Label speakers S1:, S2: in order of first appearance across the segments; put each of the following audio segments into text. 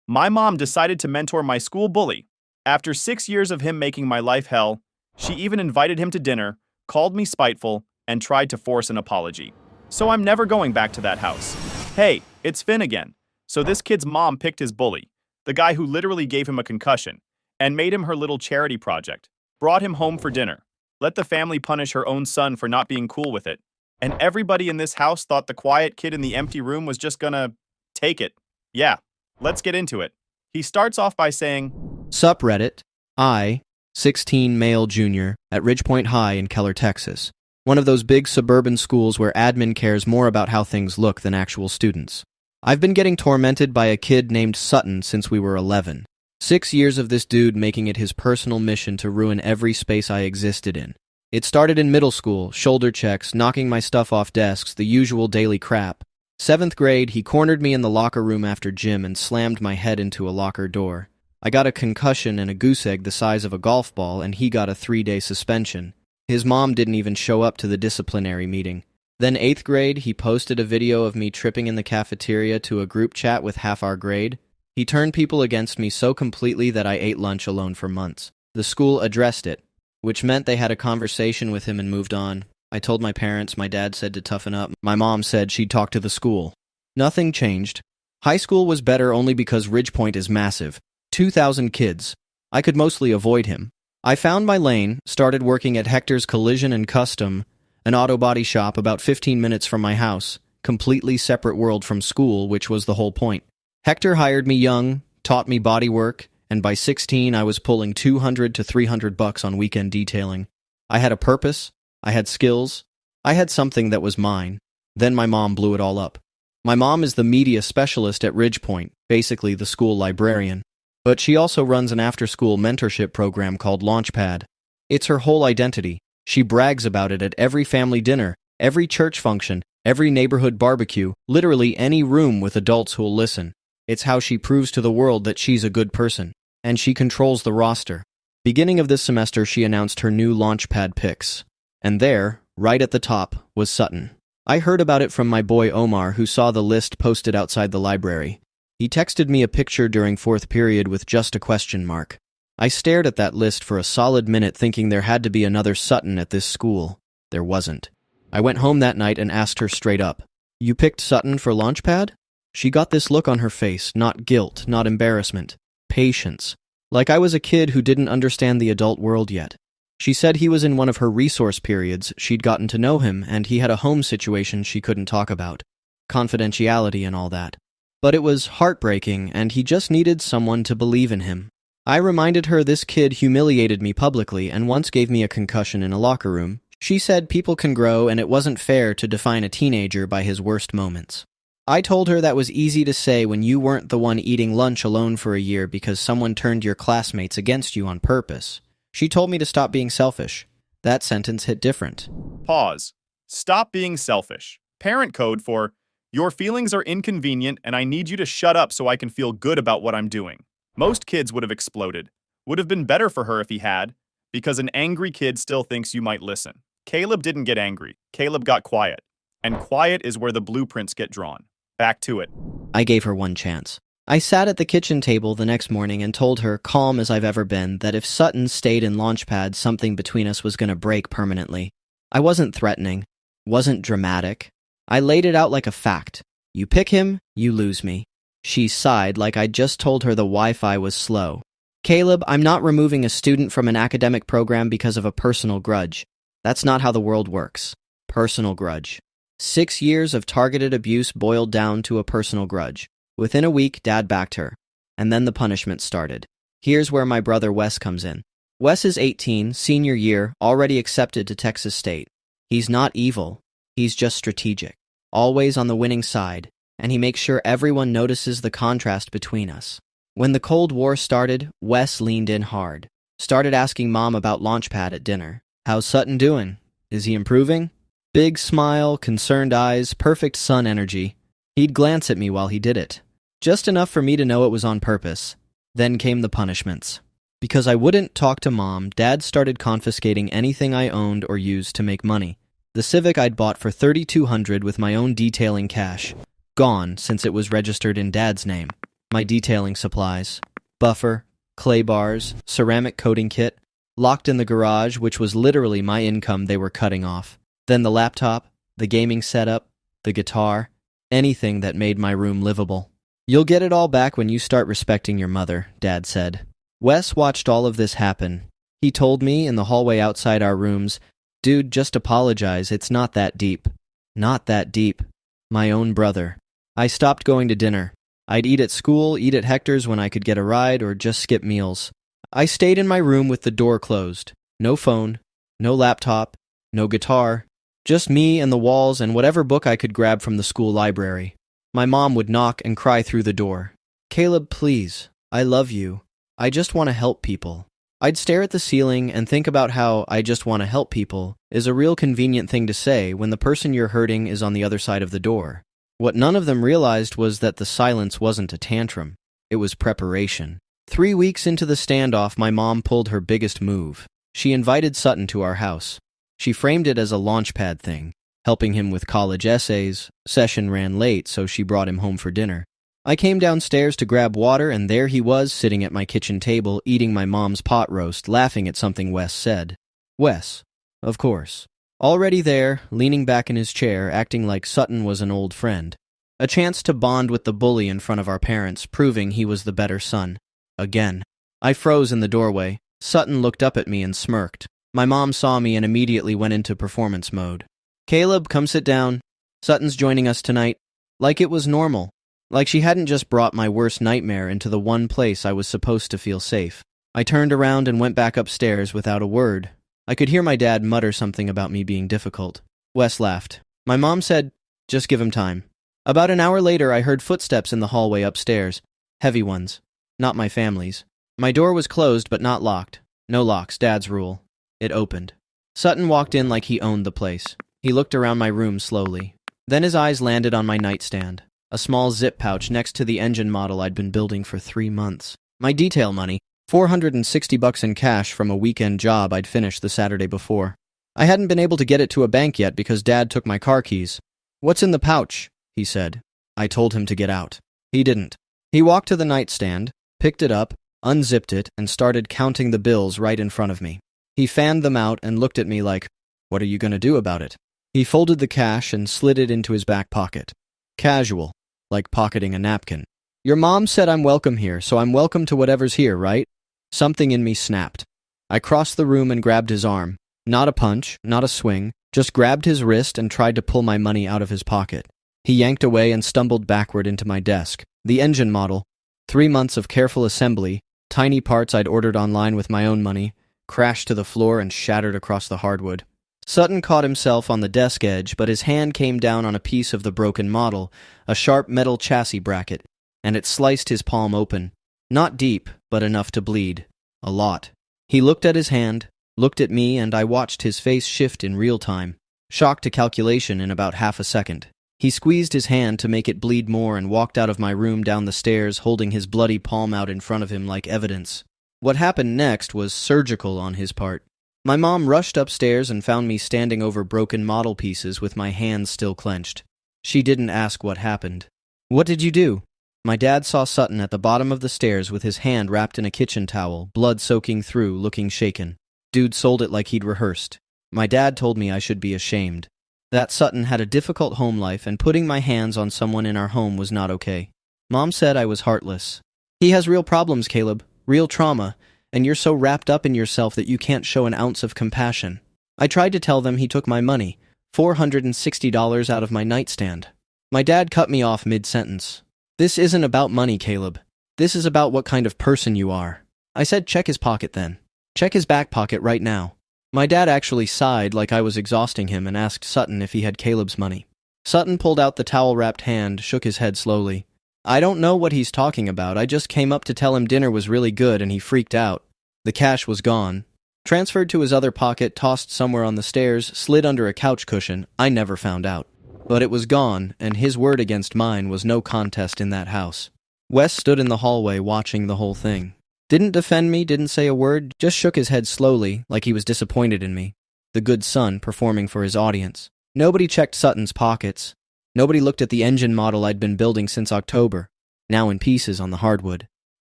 S1: My mom decided to mentor my school bully. After 6 years of him making my life hell, she even invited him to dinner, called me spiteful, and tried to force an apology. So I'm never going back to that house. Hey, it's Finn again. So this kid's mom picked his bully, the guy who literally gave him a concussion, and made him her little charity project, brought him home for dinner, let the family punish her own son for not being cool with it, and everybody in this house thought the quiet kid in the empty room was just gonna take it. Yeah, let's get into it. He starts off by saying,
S2: Sup Reddit, I, 16 male junior, at Ridgepoint High in Keller, Texas. One of those big suburban schools where admin cares more about how things look than actual students. I've been getting tormented by a kid named Sutton since we were 11. 6 years of this dude making it his personal mission to ruin every space I existed in. It started in middle school, shoulder checks, knocking my stuff off desks, the usual daily crap. 7th grade, he cornered me in the locker room after gym and slammed my head into a locker door. I got a concussion and a goose egg the size of a golf ball, and he got a 3-day suspension. His mom didn't even show up to the disciplinary meeting. Then 8th grade, he posted a video of me tripping in the cafeteria to a group chat with half our grade. He turned people against me so completely that I ate lunch alone for months. The school addressed it, which meant they had a conversation with him and moved on. I told my parents, my dad said to toughen up, my mom said she'd talk to the school. Nothing changed. High school was better only because Ridgepoint is massive. 2,000 kids. I could mostly avoid him. I found my lane, started working at Hector's Collision and Custom, an auto body shop about 15 minutes from my house, completely separate world from school, which was the whole point. Hector hired me young, taught me body work, and by 16 I was pulling $200 to $300 on weekend detailing. I had a purpose, I had skills, I had something that was mine. Then my mom blew it all up. My mom is the media specialist at Ridgepoint, basically the school librarian. But she also runs an after-school mentorship program called Launchpad. It's her whole identity. She brags about it at every family dinner, every church function, every neighborhood barbecue, literally any room with adults who'll listen. It's how she proves to the world that she's a good person. And she controls the roster. Beginning of this semester, she announced her new Launchpad picks. And there, right at the top, was Sutton. I heard about it from my boy Omar, who saw the list posted outside the library. He texted me a picture during 4th period with just a question mark. I stared at that list for a solid minute thinking there had to be another Sutton at this school. There wasn't. I went home that night and asked her straight up, "You picked Sutton for Launchpad?" She got this look on her face, not guilt, not embarrassment, patience. Like I was a kid who didn't understand the adult world yet. She said he was in one of her resource periods, she'd gotten to know him, and he had a home situation she couldn't talk about. Confidentiality and all that. But it was heartbreaking, and he just needed someone to believe in him. I reminded her this kid humiliated me publicly and once gave me a concussion in a locker room. She said people can grow and it wasn't fair to define a teenager by his worst moments. I told her that was easy to say when you weren't the one eating lunch alone for a year because someone turned your classmates against you on purpose. She told me to stop being selfish. That sentence hit different.
S1: Pause. Stop being selfish. Parent code for, your feelings are inconvenient and I need you to shut up so I can feel good about what I'm doing. Most kids would have exploded. Would have been better for her if he had, because an angry kid still thinks you might listen. Caleb didn't get angry. Caleb got quiet. And quiet is where the blueprints get drawn. Back to it.
S2: I gave her one chance. I sat at the kitchen table the next morning and told her, calm as I've ever been, that if Sutton stayed in Launchpad, something between us was going to break permanently. I wasn't threatening. Wasn't dramatic. I laid it out like a fact. You pick him, you lose me. She sighed like I'd just told her the Wi-Fi was slow. Caleb, I'm not removing a student from an academic program because of a personal grudge. That's not how the world works. Personal grudge. 6 years of targeted abuse boiled down to a personal grudge. Within a week, Dad backed her. And then the punishment started. Here's where my brother Wes comes in. Wes is 18, senior year, already accepted to Texas State. He's not evil. He's just strategic. Always on the winning side. And he makes sure everyone notices the contrast between us. When the Cold War started, Wes leaned in hard. Started asking Mom about Launchpad at dinner. How's Sutton doing? Is he improving? Big smile, concerned eyes, perfect son energy. He'd glance at me while he did it. Just enough for me to know it was on purpose. Then came the punishments. Because I wouldn't talk to Mom, Dad started confiscating anything I owned or used to make money. The Civic I'd bought for $3,200 with my own detailing cash. Gone since it was registered in Dad's name. my detailing supplies, buffer, clay bars, ceramic coating kit, locked in the garage, which was literally my income they were cutting off. Then the laptop, the gaming setup, the guitar, anything that made my room livable. You'll get it all back when you start respecting your mother, Dad said. Wes watched all of this happen. He told me in the hallway outside our rooms, "Dude, just apologize, it's not that deep." Not that deep. My own brother. I stopped going to dinner. I'd eat at school, eat at Hector's when I could get a ride, or just skip meals. I stayed in my room with the door closed. No phone, no laptop, no guitar. Just me and the walls and whatever book I could grab from the school library. My mom would knock and cry through the door. "Caleb, please. I love you. I just want to help people." I'd stare at the ceiling and think about how "I just want to help people" is a real convenient thing to say when the person you're hurting is on the other side of the door. What none of them realized was that the silence wasn't a tantrum. It was preparation. 3 weeks into the standoff, my mom pulled her biggest move. She invited Sutton to our house. She framed it as a launchpad thing, helping him with college essays. Session ran late, so she brought him home for dinner. I came downstairs to grab water, and there he was, sitting at my kitchen table, eating my mom's pot roast, laughing at something Wes said. Wes, of course. Already there, leaning back in his chair, acting like Sutton was an old friend. A chance to bond with the bully in front of our parents, proving he was the better son. Again. I froze in the doorway. Sutton looked up at me and smirked. My mom saw me and immediately went into performance mode. "Caleb, come sit down. Sutton's joining us tonight." Like it was normal. Like she hadn't just brought my worst nightmare into the one place I was supposed to feel safe. I turned around and went back upstairs without a word. I could hear my dad mutter something about me being difficult. Wes laughed. My mom said, "Just give him time." About an hour later, I heard footsteps in the hallway upstairs. Heavy ones. Not my family's. My door was closed but not locked. No locks, Dad's rule. It opened. Sutton walked in like he owned the place. He looked around my room slowly. Then his eyes landed on my nightstand. A small zip pouch next to the engine model I'd been building for 3 months. My detail money, $460 in cash from a weekend job I'd finished the Saturday before. I hadn't been able to get it to a bank yet because Dad took my car keys. "What's in the pouch?" he said. I told him to get out. He didn't. He walked to the nightstand, picked it up, unzipped it, and started counting the bills right in front of me. He fanned them out and looked at me like, "What are you going to do about it?" He folded the cash and slid it into his back pocket. Casual, like pocketing a napkin. "Your mom said I'm welcome here, so I'm welcome to whatever's here, right?" Something in me snapped. I crossed the room and grabbed his arm. Not a punch, not a swing, just grabbed his wrist and tried to pull my money out of his pocket. He yanked away and stumbled backward into my desk. The engine model, 3 months of careful assembly, tiny parts I'd ordered online with my own money, crashed to the floor and shattered across the hardwood. Sutton caught himself on the desk edge, but his hand came down on a piece of the broken model, a sharp metal chassis bracket, and it sliced his palm open. Not deep, but enough to bleed. A lot. He looked at his hand, looked at me, and I watched his face shift in real time, shocked to calculation in about half a second. He squeezed his hand to make it bleed more and walked out of my room down the stairs, holding his bloody palm out in front of him like evidence. What happened next was surgical on his part. My mom rushed upstairs and found me standing over broken model pieces with my hands still clenched. She didn't ask what happened. "What did you do?" My dad saw Sutton at the bottom of the stairs with his hand wrapped in a kitchen towel, blood soaking through, looking shaken. Dude sold it like he'd rehearsed. My dad told me I should be ashamed. That Sutton had a difficult home life and putting my hands on someone in our home was not okay. Mom said I was heartless. "He has real problems, Caleb, real trauma, and you're so wrapped up in yourself that you can't show an ounce of compassion." I tried to tell them he took my money, $460 out of my nightstand. My dad cut me off mid-sentence. "This isn't about money, Caleb. This is about what kind of person you are." I said, "Check his pocket then. Check his back pocket right now." My dad actually sighed like I was exhausting him and asked Sutton if he had Caleb's money. Sutton pulled out the towel-wrapped hand, shook his head slowly. "I don't know what he's talking about. I just came up to tell him dinner was really good and he freaked out." The cash was gone. Transferred to his other pocket, tossed somewhere on the stairs, slid under a couch cushion. I never found out. But it was gone, and his word against mine was no contest in that house. Wes stood in the hallway watching the whole thing. Didn't defend me, didn't say a word, just shook his head slowly, like he was disappointed in me. The good son performing for his audience. Nobody checked Sutton's pockets. Nobody looked at the engine model I'd been building since October. now in pieces on the hardwood.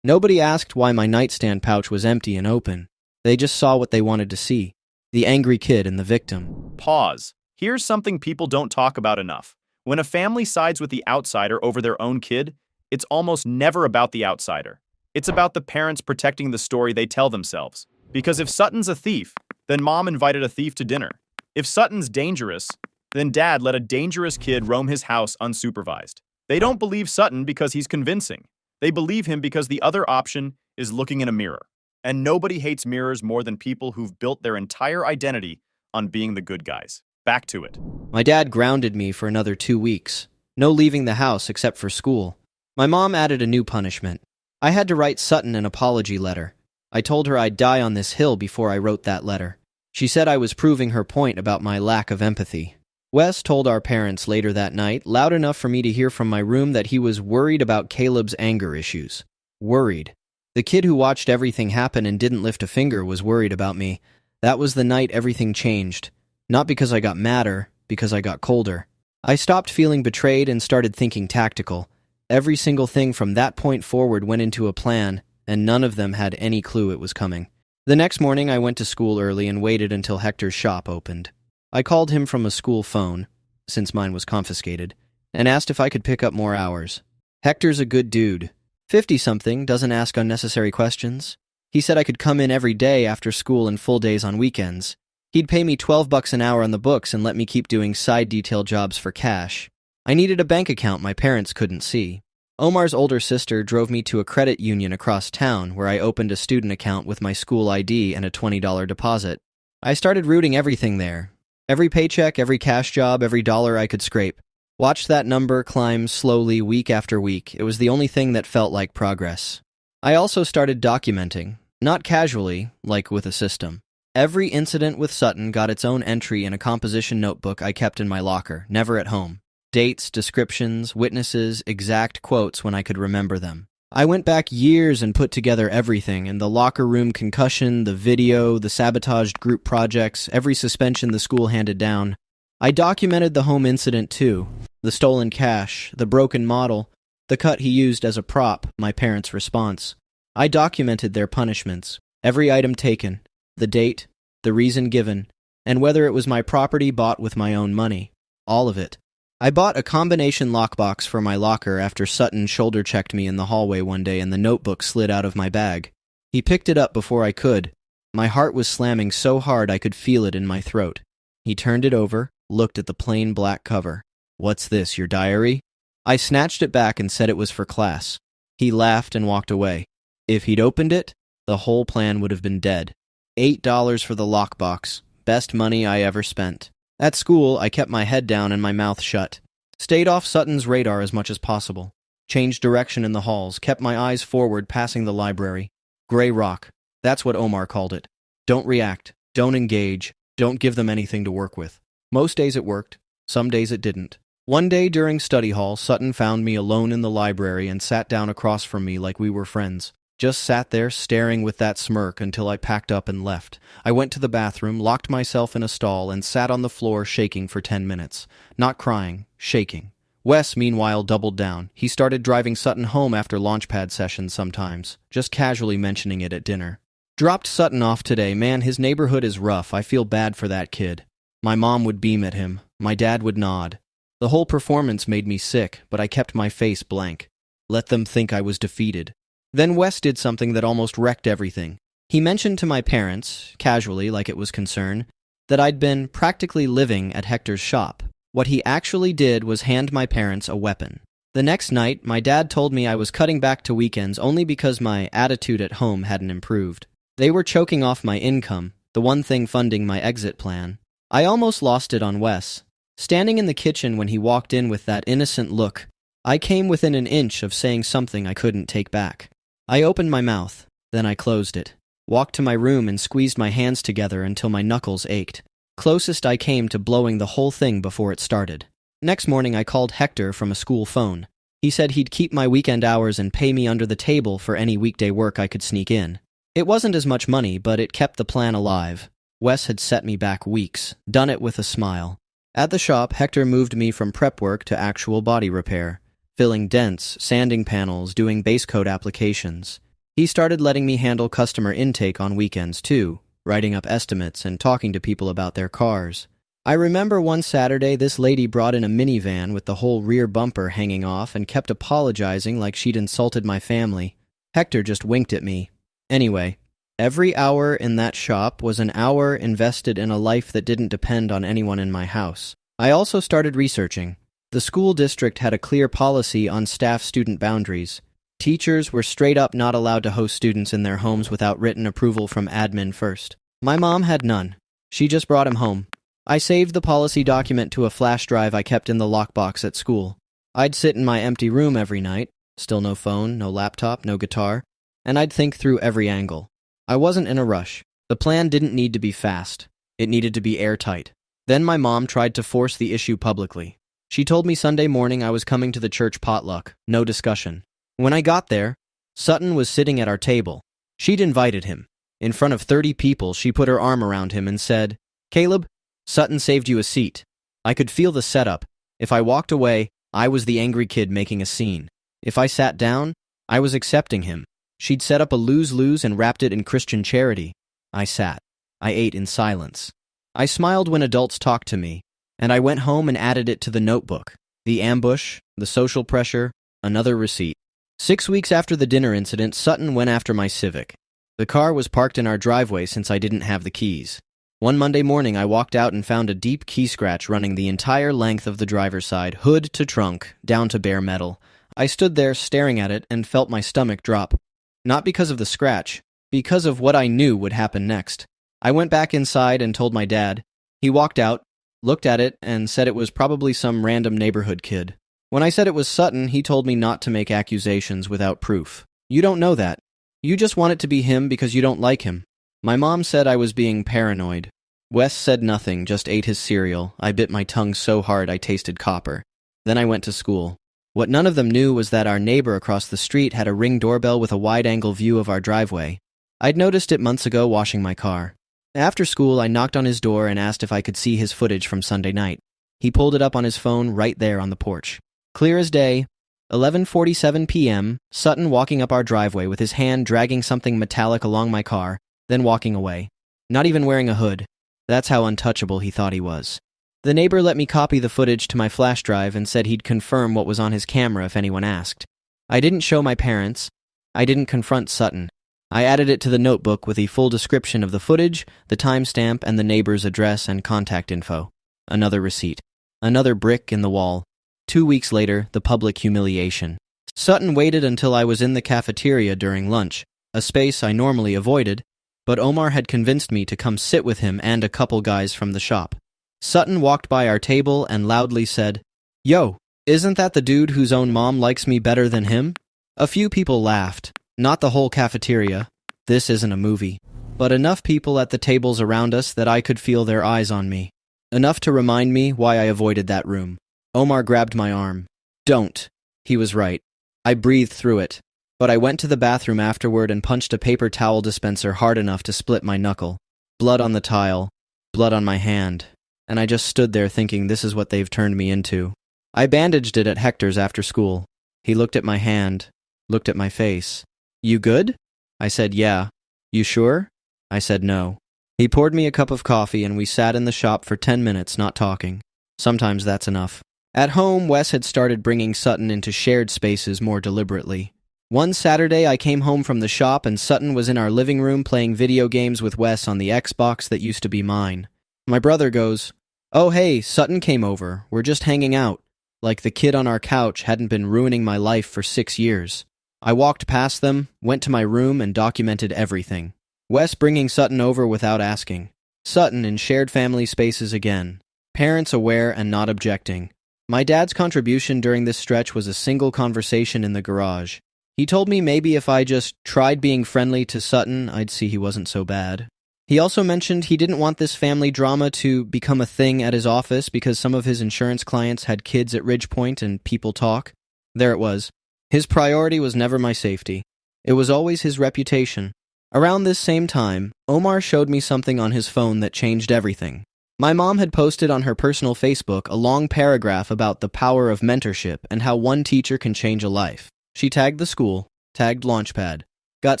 S2: Nobody asked why my nightstand pouch was empty and open. They just saw what they wanted to see. The angry kid and the victim.
S1: Pause. Here's something people don't talk about enough. When a family sides with the outsider over their own kid, it's almost never about the outsider. It's about the parents protecting the story they tell themselves. Because if Sutton's a thief, then mom invited a thief to dinner. If Sutton's dangerous, then dad let a dangerous kid roam his house unsupervised. They don't believe Sutton because he's convincing. They believe him because the other option is looking in a mirror. And nobody hates mirrors more than people who've built their entire identity on being the good guys. Back to it.
S2: My dad grounded me for another 2 weeks. No leaving the house except for school. My mom added a new punishment. I had to write Sutton an apology letter. I told her I'd die on this hill before I wrote that letter. She said I was proving her point about my lack of empathy. Wes told our parents later that night, loud enough for me to hear from my room, that he was worried about Caleb's anger issues. Worried. The kid who watched everything happen and didn't lift a finger was worried about me. That was the night everything changed. Not because I got madder, because I got colder. I stopped feeling betrayed and started thinking tactical. Every single thing from that point forward went into a plan, and none of them had any clue it was coming. The next morning, I went to school early and waited until Hector's shop opened. I called him from a school phone, since mine was confiscated, and asked if I could pick up more hours. Hector's a good dude. 50-something, doesn't ask unnecessary questions. He said I could come in every day after school and full days on weekends. He'd pay me $12 an hour on the books and let me keep doing side detail jobs for cash. I needed a bank account my parents couldn't see. Omar's older sister drove me to a credit union across town where I opened a student account with my school ID and a $20 deposit. I started rooting everything there. Every paycheck, every cash job, every dollar I could scrape. Watched that number climb slowly week after week. It was the only thing that felt like progress. I also started documenting, not casually, like with a system. Every incident with Sutton got its own entry in a composition notebook I kept in my locker, never at home. Dates, descriptions, witnesses, exact quotes when I could remember them. I went back years and put together everything, and the locker room concussion, the video, the sabotaged group projects, every suspension the school handed down. I documented the home incident too, the stolen cash, the broken model, the cut he used as a prop, my parents' response. I documented their punishments, every item taken, the date, the reason given, and whether it was my property bought with my own money. All of it. I bought a combination lockbox for my locker after Sutton shoulder-checked me in the hallway one day and the notebook slid out of my bag. He picked it up before I could. My heart was slamming so hard I could feel it in my throat. He turned it over, looked at the plain black cover. "What's this, your diary?" I snatched it back and said it was for class. He laughed and walked away. If he'd opened it, the whole plan would have been dead. $8 for the lockbox. Best money I ever spent. At school, I kept my head down and my mouth shut. Stayed off Sutton's radar as much as possible. Changed direction in the halls, kept my eyes forward passing the library. Gray rock. That's what Omar called it. Don't react. Don't engage. Don't give them anything to work with. Most days it worked. Some days it didn't. One day during study hall, Sutton found me alone in the library and sat down across from me like we were friends. Just sat there staring with that smirk until I packed up and left. I went to the bathroom, locked myself in a stall, and sat on the floor shaking for 10 minutes. Not crying, shaking. Wes, meanwhile, doubled down. He started driving Sutton home after launchpad sessions sometimes, just casually mentioning it at dinner. Dropped Sutton off today. Man, his neighborhood is rough. I feel bad for that kid. My mom would beam at him. My dad would nod. The whole performance made me sick, but I kept my face blank. Let them think I was defeated. Then Wes did something that almost wrecked everything. He mentioned to my parents, casually like it was concern, that I'd been practically living at Hector's shop. What he actually did was hand my parents a weapon. The next night, my dad told me I was cutting back to weekends only because my attitude at home hadn't improved. They were choking off my income, the one thing funding my exit plan. I almost lost it on Wes. Standing in the kitchen when he walked in with that innocent look, I came within an inch of saying something I couldn't take back. I opened my mouth, then I closed it, walked to my room and squeezed my hands together until my knuckles ached. Closest I came to blowing the whole thing before it started. Next morning I called Hector from a school phone. He said he'd keep my weekend hours and pay me under the table for any weekday work I could sneak in. It wasn't as much money, but it kept the plan alive. Wes had set me back weeks, done it with a smile. At the shop, Hector moved me from prep work to actual body repair. filling dents, sanding panels, doing base coat applications. He started letting me handle customer intake on weekends too, writing up estimates and talking to people about their cars. I remember one Saturday this lady brought in a minivan with the whole rear bumper hanging off and kept apologizing like she'd insulted my family. Hector just winked at me. Anyway, every hour in that shop was an hour invested in a life that didn't depend on anyone in my house. I also started researching. The school district had a clear policy on staff-student boundaries. Teachers were straight up not allowed to host students in their homes without written approval from admin first. My mom had none. She just brought him home. I saved the policy document to a flash drive I kept in the lockbox at school. I'd sit in my empty room every night, still no phone, no laptop, no guitar, and I'd think through every angle. I wasn't in a rush. The plan didn't need to be fast. It needed to be airtight. Then my mom tried to force the issue publicly. She told me Sunday morning I was coming to the church potluck. No discussion. When I got there, Sutton was sitting at our table. She'd invited him. In front of 30 people, she put her arm around him and said, "Caleb, Sutton saved you a seat." I could feel the setup. If I walked away, I was the angry kid making a scene. If I sat down, I was accepting him. She'd set up a lose-lose and wrapped it in Christian charity. I sat. I ate in silence. I smiled when adults talked to me, and I went home and added it to the notebook. The ambush, the social pressure, another receipt. 6 weeks after the dinner incident, Sutton went after my Civic. The car was parked in our driveway since I didn't have the keys. One Monday morning, I walked out and found a deep key scratch running the entire length of the driver's side, hood to trunk, down to bare metal. I stood there staring at it and felt my stomach drop. Not because of the scratch, because of what I knew would happen next. I went back inside and told my dad. He walked out, looked at it, and said it was probably some random neighborhood kid. When I said it was Sutton, he told me not to make accusations without proof. You don't know that. You just want it to be him because you don't like him. My mom said I was being paranoid. Wes said nothing, just ate his cereal. I bit my tongue so hard I tasted copper. Then I went to school. What none of them knew was that our neighbor across the street had a Ring doorbell with a wide-angle view of our driveway. I'd noticed it months ago washing my car. After school, I knocked on his door and asked if I could see his footage from Sunday night. He pulled it up on his phone right there on the porch. Clear as day, 11:47 p.m., Sutton walking up our driveway with his hand dragging something metallic along my car, then walking away. Not even wearing a hood. That's how untouchable he thought he was. The neighbor let me copy the footage to my flash drive and said he'd confirm what was on his camera if anyone asked. I didn't show my parents. I didn't confront Sutton. I added it to the notebook with a full description of the footage, the timestamp, and the neighbor's address and contact info. Another receipt. Another brick in the wall. 2 weeks later, the public humiliation. Sutton waited until I was in the cafeteria during lunch, a space I normally avoided, but Omar had convinced me to come sit with him and a couple guys from the shop. Sutton walked by our table and loudly said, "Yo, isn't that the dude whose own mom likes me better than him?" A few people laughed. Not the whole cafeteria. This isn't a movie. But enough people at the tables around us that I could feel their eyes on me. Enough to remind me why I avoided that room. Omar grabbed my arm. "Don't." He was right. I breathed through it. But I went to the bathroom afterward and punched a paper towel dispenser hard enough to split my knuckle. Blood on the tile. Blood on my hand. And I just stood there thinking this is what they've turned me into. I bandaged it at Hector's after school. He looked at my hand. Looked at my face. "You good?" I said yeah. "You sure?" I said no. He poured me a cup of coffee and we sat in the shop for 10 minutes not talking. Sometimes that's enough. At home, Wes had started bringing Sutton into shared spaces more deliberately. One Saturday, I came home from the shop and Sutton was in our living room playing video games with Wes on the Xbox that used to be mine. My brother goes, "Oh hey, Sutton came over. We're just hanging out." Like the kid on our couch hadn't been ruining my life for 6 years. I walked past them, went to my room, and documented everything. Wes bringing Sutton over without asking. Sutton in shared family spaces again. Parents aware and not objecting. My dad's contribution during this stretch was a single conversation in the garage. He told me maybe if I just tried being friendly to Sutton, I'd see he wasn't so bad. He also mentioned he didn't want this family drama to become a thing at his office because some of his insurance clients had kids at Ridgepoint and people talk. There it was. His priority was never my safety. It was always his reputation. Around this same time, Omar showed me something on his phone that changed everything. My mom had posted on her personal Facebook a long paragraph about the power of mentorship and how one teacher can change a life. She tagged the school, tagged Launchpad, got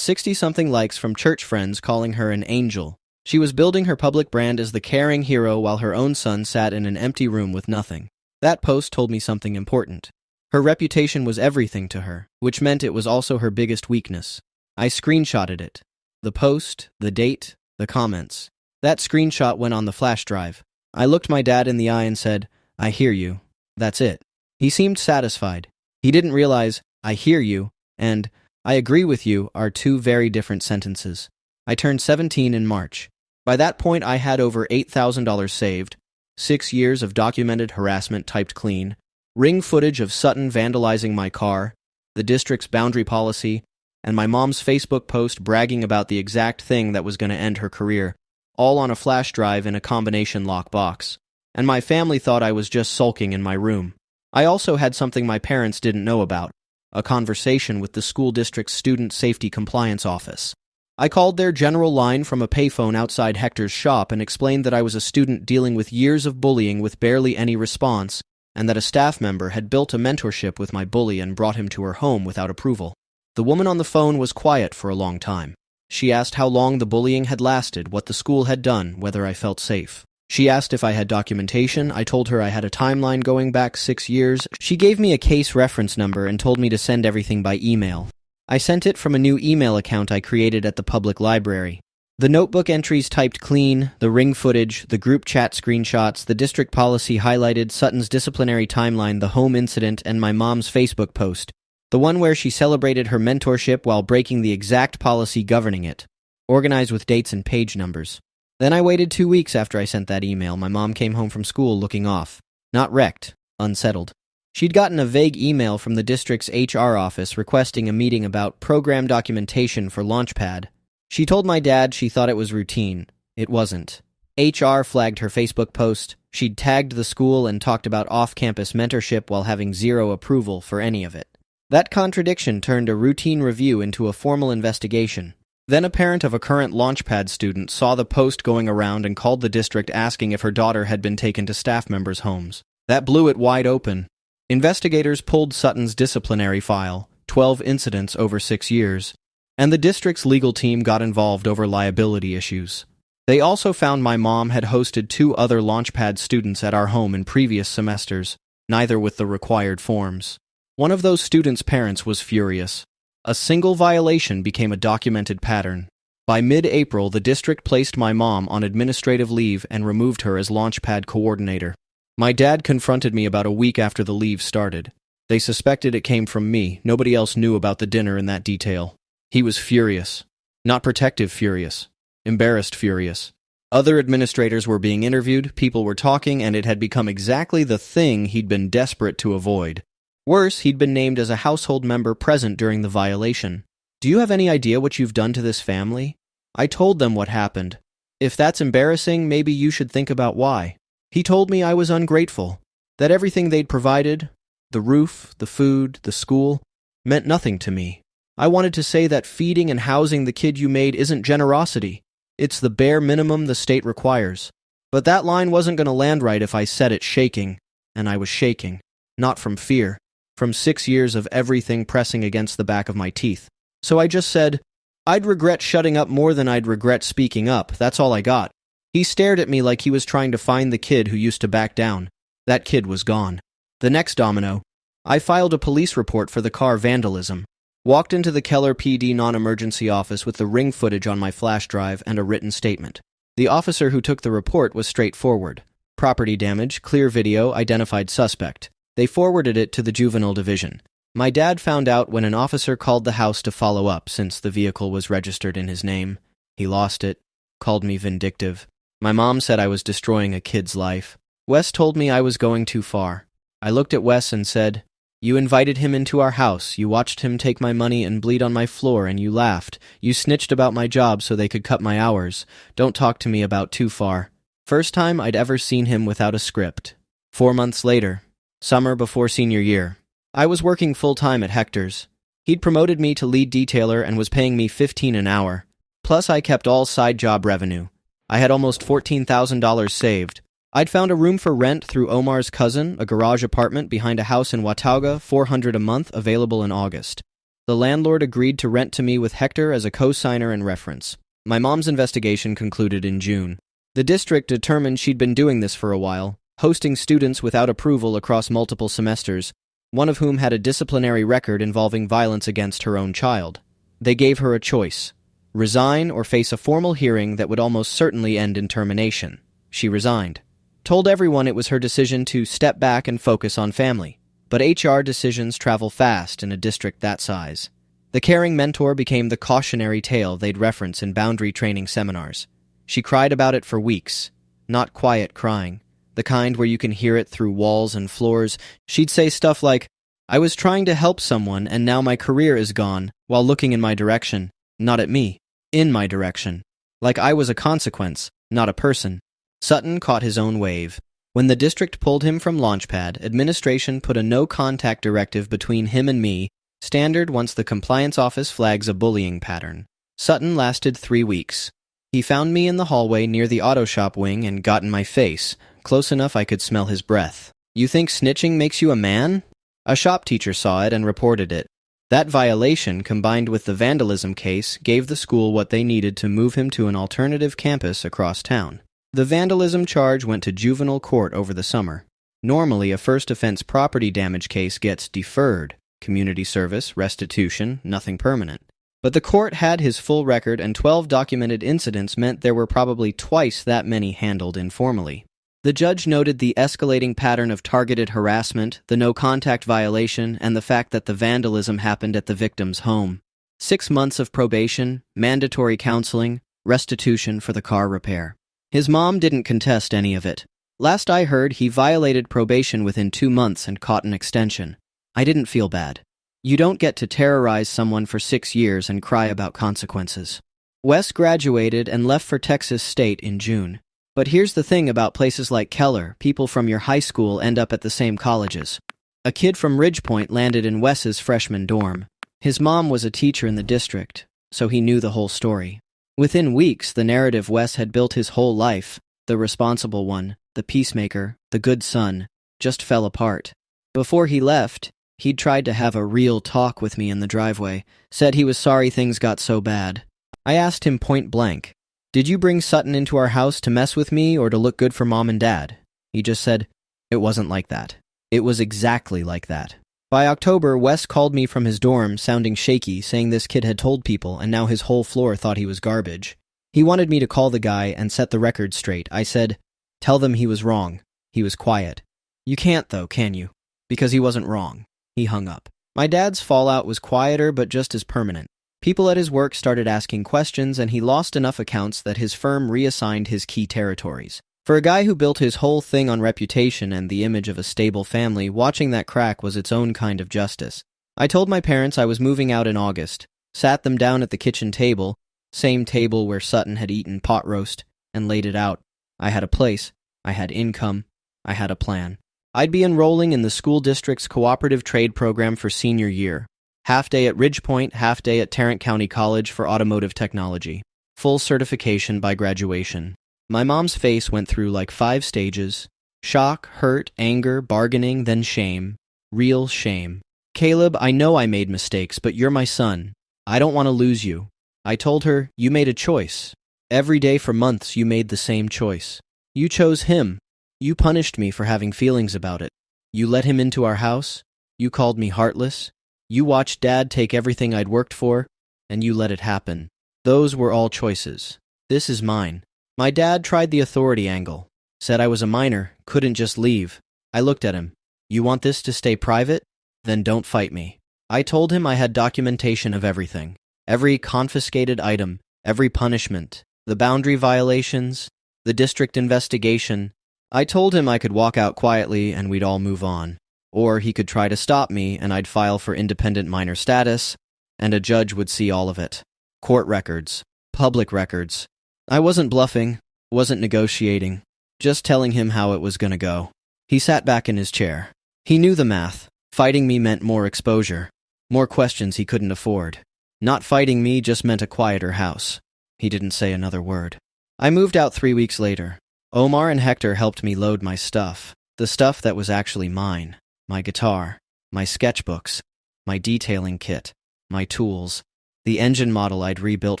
S2: 60-something likes from church friends calling her an angel. She was building her public brand as the caring hero while her own son sat in an empty room with nothing. That post told me something important. Her reputation was everything to her, which meant it was also her biggest weakness. I screenshotted it. The post, the date, the comments. That screenshot went on the flash drive. I looked my dad in the eye and said, "I hear you." That's it. He seemed satisfied. He didn't realize, "I hear you," and "I agree with you" are two very different sentences. I turned 17 in March. By that point, I had over $8,000 saved, 6 years of documented harassment typed clean, ring footage of Sutton vandalizing my car, the district's boundary policy, and my mom's Facebook post bragging about the exact thing that was going to end her career, all on a flash drive in a combination lock box. And my family thought I was just sulking in my room. I also had something my parents didn't know about, a conversation with the school district's Student Safety Compliance Office. I called their general line from a payphone outside Hector's shop and explained that I was a student dealing with years of bullying with barely any response, and that a staff member had built a mentorship with my bully and brought him to her home without approval. The woman on the phone was quiet for a long time. She asked how long the bullying had lasted, what the school had done, whether I felt safe. She asked if I had documentation. I told her I had a timeline going back 6 years. She gave me a case reference number and told me to send everything by email. I sent it from a new email account I created at the public library. The notebook entries typed clean, the ring footage, the group chat screenshots, the district policy highlighted, Sutton's disciplinary timeline, the home incident, and my mom's Facebook post. The one where she celebrated her mentorship while breaking the exact policy governing it, organized with dates and page numbers. Then I waited 2 weeks after I sent that email. My mom came home from school looking off. Not wrecked, unsettled. She'd gotten a vague email from the district's HR office requesting a meeting about program documentation for Launchpad. She told my dad she thought it was routine. It wasn't. HR flagged her Facebook post. She'd tagged the school and talked about off-campus mentorship while having zero approval for any of it. That contradiction turned a routine review into a formal investigation. Then a parent of a current Launchpad student saw the post going around and called the district asking if her daughter had been taken to staff members' homes. That blew it wide open. Investigators pulled Sutton's disciplinary file, 12 incidents over 6 years, and the district's legal team got involved over liability issues. They also found my mom had hosted 2 other Launchpad students at our home in previous semesters, neither with the required forms. One of those students' parents was furious. A single violation became a documented pattern. By mid-April, the district placed my mom on administrative leave and removed her as Launchpad coordinator. My dad confronted me about a week after the leave started. They suspected it came from me. Nobody else knew about the dinner in that detail. He was furious. Not protective furious. Embarrassed furious. Other administrators were being interviewed, people were talking, and it had become exactly the thing he'd been desperate to avoid. Worse, he'd been named as a household member present during the violation. "Do you have any idea what you've done to this family?" I told them what happened. "If that's embarrassing, maybe you should think about why." He told me I was ungrateful, that everything they'd provided, the roof, the food, the school, meant nothing to me. I wanted to say that feeding and housing the kid you made isn't generosity. It's the bare minimum the state requires. But that line wasn't going to land right if I said it shaking, and I was shaking. Not from fear, from 6 years of everything pressing against the back of my teeth. So I just said, "I'd regret shutting up more than I'd regret speaking up. That's all I got." He stared at me like he was trying to find the kid who used to back down. That kid was gone. The next domino. I filed a police report for the car vandalism. Walked into the Keller PD non-emergency office with the ring footage on my flash drive and a written statement. The officer who took the report was straightforward. Property damage, clear video, identified suspect. They forwarded it to the juvenile division. My dad found out when an officer called the house to follow up since the vehicle was registered in his name. He lost it, called me vindictive. My mom said I was destroying a kid's life. Wes told me I was going too far. I looked at Wes and said, "You invited him into our house, you watched him take my money and bleed on my floor, and you laughed. You snitched about my job so they could cut my hours. Don't talk to me about too far." First time I'd ever seen him without a script. 4 months later, summer before senior year, I was working full-time at Hector's. He'd promoted me to lead detailer and was paying me $15 an hour. Plus I kept all side job revenue. I had almost $14,000 saved. I'd found a room for rent through Omar's cousin, a garage apartment behind a house in Watauga, $400 a month, available in August. The landlord agreed to rent to me with Hector as a co-signer and reference. My mom's investigation concluded in June. The district determined she'd been doing this for a while, hosting students without approval across multiple semesters, one of whom had a disciplinary record involving violence against her own child. They gave her a choice: resign or face a formal hearing that would almost certainly end in termination. She resigned. Told everyone it was her decision to step back and focus on family. But HR decisions travel fast in a district that size. The caring mentor became the cautionary tale they'd reference in boundary training seminars. She cried about it for weeks. Not quiet crying, the kind where you can hear it through walls and floors. She'd say stuff like, "I was trying to help someone and now my career is gone," while looking in my direction. Not at me. In my direction. Like I was a consequence, not a person. Sutton caught his own wave. When the district pulled him from Launchpad, administration put a no-contact directive between him and me, standard once the compliance office flags a bullying pattern. Sutton lasted 3 weeks. He found me in the hallway near the auto shop wing and got in my face, close enough I could smell his breath. "You think snitching makes you a man?" A shop teacher saw it and reported it. That violation, combined with the vandalism case, gave the school what they needed to move him to an alternative campus across town. The vandalism charge went to juvenile court over the summer. Normally, a first offense property damage case gets deferred. Community service, restitution, nothing permanent. But the court had his full record, and 12 documented incidents meant there were probably twice that many handled informally. The judge noted the escalating pattern of targeted harassment, the no-contact violation, and the fact that the vandalism happened at the victim's home. 6 months of probation, mandatory counseling, restitution for the car repair. His mom didn't contest any of it. Last I heard, he violated probation within 2 months and caught an extension. I didn't feel bad. You don't get to terrorize someone for 6 years and cry about consequences. Wes graduated and left for Texas State in June. But here's the thing about places like Keller: people from your high school end up at the same colleges. A kid from Ridgepoint landed in Wes's freshman dorm. His mom was a teacher in the district, so he knew the whole story. Within weeks, the narrative Wes had built his whole life, the responsible one, the peacemaker, the good son, just fell apart. Before he left, he'd tried to have a real talk with me in the driveway, said he was sorry things got so bad. I asked him point blank, "Did you bring Sutton into our house to mess with me or to look good for Mom and Dad?" He just said, "It wasn't like that." It was exactly like that. By October, Wes called me from his dorm, sounding shaky, saying this kid had told people and now his whole floor thought he was garbage. He wanted me to call the guy and set the record straight. I said, "Tell them he was wrong." He was quiet. "You can't though, can you?" Because he wasn't wrong. He hung up. My dad's fallout was quieter but just as permanent. People at his work started asking questions, and he lost enough accounts that his firm reassigned his key territories. For a guy who built his whole thing on reputation and the image of a stable family, watching that crack was its own kind of justice. I told my parents I was moving out in August, sat them down at the kitchen table, same table where Sutton had eaten pot roast, and laid it out. I had a place, I had income, I had a plan. I'd be enrolling in the school district's cooperative trade program for senior year. Half day at Ridgepoint, half day at Tarrant County College for automotive technology. Full certification by graduation. My mom's face went through like 5 stages. Shock, hurt, anger, bargaining, then shame. Real shame. "Caleb, I know I made mistakes, but you're my son. I don't want to lose you." I told her, "You made a choice. Every day for months you made the same choice. You chose him. You punished me for having feelings about it. You let him into our house. You called me heartless. You watched Dad take everything I'd worked for, and you let it happen. Those were all choices. This is mine." My dad tried the authority angle. Said I was a minor, couldn't just leave. I looked at him. "You want this to stay private? Then don't fight me." I told him I had documentation of everything. Every confiscated item, every punishment, the boundary violations, the district investigation. I told him I could walk out quietly and we'd all move on. Or he could try to stop me and I'd file for independent minor status, and a judge would see all of it. Court records. Public records. I wasn't bluffing, wasn't negotiating, just telling him how it was gonna go. He sat back in his chair. He knew the math. Fighting me meant more exposure, more questions he couldn't afford. Not fighting me just meant a quieter house. He didn't say another word. I moved out 3 weeks later. Omar and Hector helped me load my stuff. The stuff that was actually mine. My guitar, my sketchbooks, my detailing kit, my tools, the engine model I'd rebuilt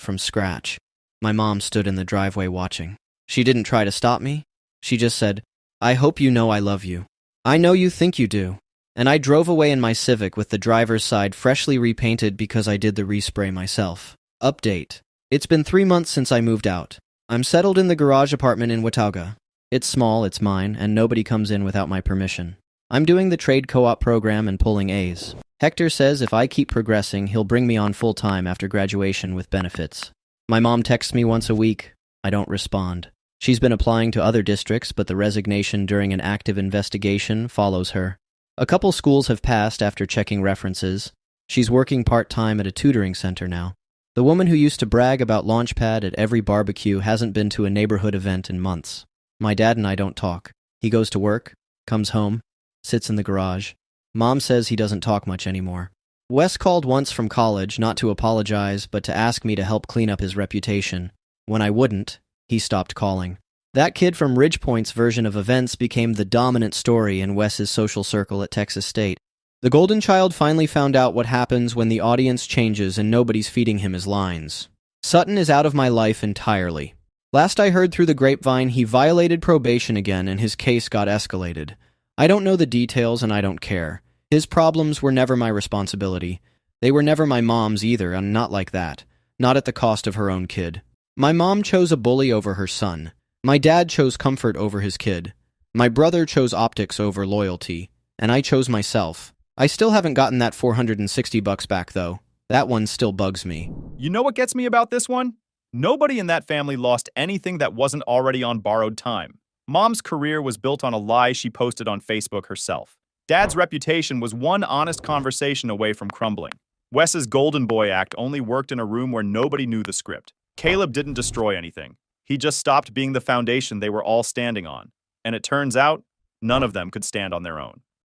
S2: from scratch. My mom stood in the driveway watching. She didn't try to stop me. She just said, "I hope you know I love you. I know you think you do." And I drove away in my Civic with the driver's side freshly repainted because I did the respray myself. Update. It's been 3 months since I moved out. I'm settled in the garage apartment in Watauga. It's small, it's mine, and nobody comes in without my permission. I'm doing the trade co-op program and pulling A's. Hector says if I keep progressing, he'll bring me on full-time after graduation with benefits. My mom texts me once a week. I don't respond. She's been applying to other districts, but the resignation during an active investigation follows her. A couple schools have passed after checking references. She's working part-time at a tutoring center now. The woman who used to brag about Launchpad at every barbecue hasn't been to a neighborhood event in months. My dad and I don't talk. He goes to work, comes home, sits in the garage. Mom says he doesn't talk much anymore. Wes called once from college, not to apologize, but to ask me to help clean up his reputation. When I wouldn't, he stopped calling. That kid from Ridgepoint's version of events became the dominant story in Wes's social circle at Texas State. The golden child finally found out what happens when the audience changes and nobody's feeding him his lines. Sutton is out of my life entirely. Last I heard through the grapevine, he violated probation again and his case got escalated. I don't know the details and I don't care. His problems were never my responsibility. They were never my mom's either, and not like that. Not at the cost of her own kid. My mom chose a bully over her son. My dad chose comfort over his kid. My brother chose optics over loyalty. And I chose myself. I still haven't gotten that $460 back, though. That one still bugs me.
S1: You know what gets me about this one? Nobody in that family lost anything that wasn't already on borrowed time. Mom's career was built on a lie she posted on Facebook herself. Dad's reputation was one honest conversation away from crumbling. Wes's Golden Boy act only worked in a room where nobody knew the script. Caleb didn't destroy anything. He just stopped being the foundation they were all standing on. And it turns out, none of them could stand on their own.